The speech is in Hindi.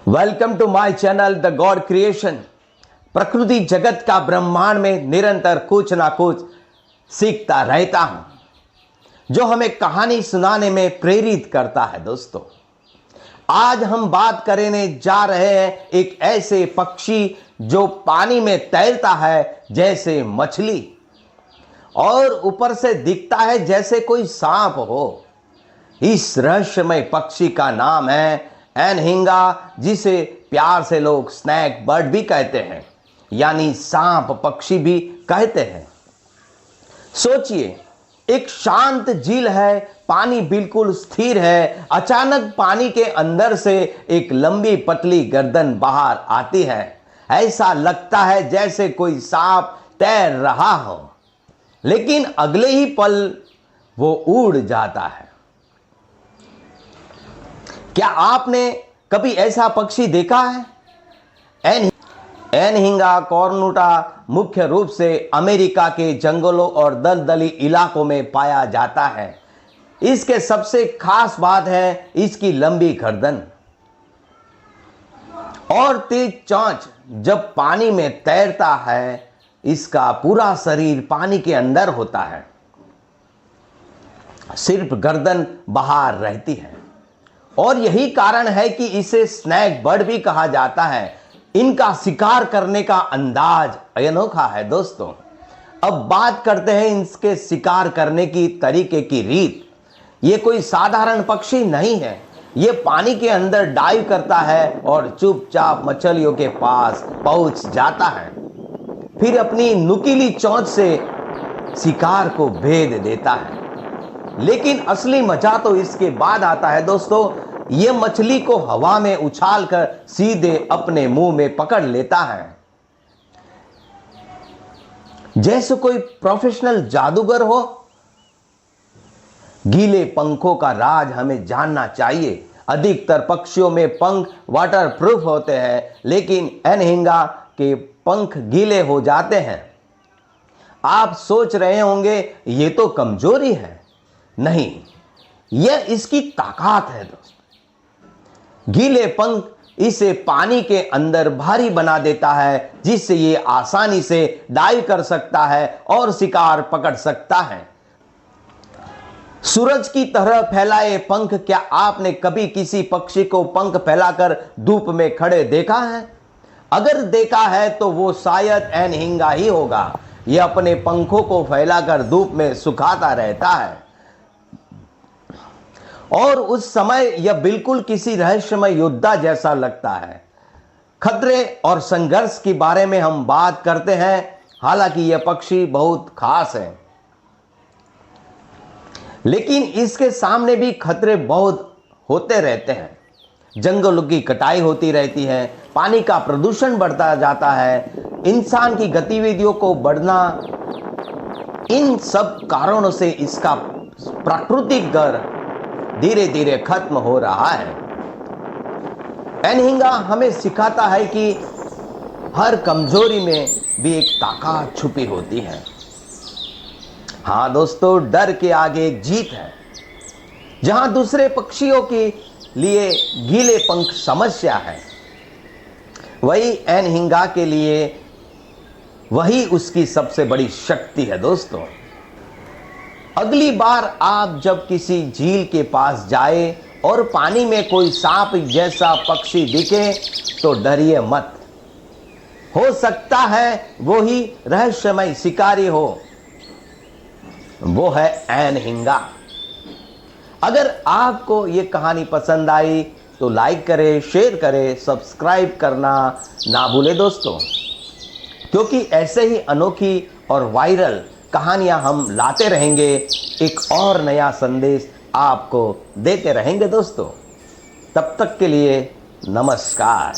Welcome to my channel the god creation. प्रकृति जगत का ब्रह्मांड में निरंतर कुछ ना कुछ सीखता रहता हूं, जो हमें कहानी सुनाने में प्रेरित करता है। दोस्तों, आज हम बात करने जा रहे हैं एक ऐसे पक्षी जो पानी में तैरता है जैसे मछली और ऊपर से दिखता है जैसे कोई सांप हो। इस रहस्यमय पक्षी का नाम है एनहिंगा, जिसे प्यार से लोग स्नैक बर्ड भी कहते हैं, यानी सांप पक्षी भी कहते हैं। सोचिए, एक शांत झील है, पानी बिल्कुल स्थिर है। अचानक पानी के अंदर से एक लंबी पतली गर्दन बाहर आती है। ऐसा लगता है जैसे कोई सांप तैर रहा हो, लेकिन अगले ही पल वो उड़ जाता है। क्या आपने कभी ऐसा पक्षी देखा है? एनहिंगा कॉर्नुटा मुख्य रूप से अमेरिका के जंगलों और दलदली इलाकों में पाया जाता है। इसके सबसे खास बात है इसकी लंबी गर्दन और तेज चोंच। जब पानी में तैरता है, इसका पूरा शरीर पानी के अंदर होता है, सिर्फ गर्दन बाहर रहती है। और यही कारण है कि इसे स्नैक बर्ड भी कहा जाता है। इनका शिकार करने का अंदाज अनोखा है। दोस्तों, अब बात करते हैं इसके शिकार करने की तरीके की रीत। ये कोई साधारण पक्षी नहीं है। ये पानी के अंदर डाइव करता है और चुपचाप मछलियों के पास पहुंच जाता है, फिर अपनी नुकीली चोंच से शिकार को भेद देता है। लेकिन असली मजा तो इसके बाद आता है। दोस्तों, ये मछली को हवा में उछालकर सीधे अपने मुंह में पकड़ लेता है, जैसे कोई प्रोफेशनल जादूगर हो। गीले पंखों का राज हमें जानना चाहिए। अधिकतर पक्षियों में पंख वाटरप्रूफ होते हैं, लेकिन एनहिंगा के पंख गीले हो जाते हैं। आप सोच रहे होंगे ये तो कमजोरी है। नहीं, यह इसकी ताकत है। दोस्तों, गीले पंख इसे पानी के अंदर भारी बना देता है, जिससे ये आसानी से डाइव कर सकता है और शिकार पकड़ सकता है। सूरज की तरह फैलाए पंख। क्या आपने कभी किसी पक्षी को पंख फैलाकर धूप में खड़े देखा है? अगर देखा है तो वो शायद एनहिंगा ही होगा। यह अपने पंखों को फैलाकर धूप में सुखाता रहता है और उस समय यह बिल्कुल किसी रहस्यमय योद्धा जैसा लगता है। खतरे और संघर्ष के बारे में हम बात करते हैं। हालांकि यह पक्षी बहुत खास है, लेकिन इसके सामने भी खतरे बहुत होते रहते हैं। जंगलों की कटाई होती रहती है, पानी का प्रदूषण बढ़ता जाता है, इंसान की गतिविधियों को बढ़ना। इन सब कारणों से इसका प्राकृतिक घर धीरे धीरे खत्म हो रहा है। एनहिंगा हमें सिखाता है कि हर कमजोरी में भी एक ताकत छुपी होती है। हाँ दोस्तों, डर के आगे एक जीत है। जहां दूसरे पक्षियों के लिए गीले पंख समस्या है, वही एनहिंगा के लिए वही उसकी सबसे बड़ी शक्ति है। दोस्तों, अगली बार आप जब किसी झील के पास जाए और पानी में कोई सांप जैसा पक्षी दिखे, तो डरिए मत। हो सकता है वो ही रहस्यमय शिकारी हो। वो है एनहिंगा। अगर आपको ये कहानी पसंद आई तो लाइक करें, शेयर करें, सब्सक्राइब करना ना भूलें दोस्तों, क्योंकि ऐसे ही अनोखी और वायरल कहानियां हम लाते रहेंगे। एक और नया संदेश आपको देते रहेंगे दोस्तों। तब तक के लिए नमस्कार।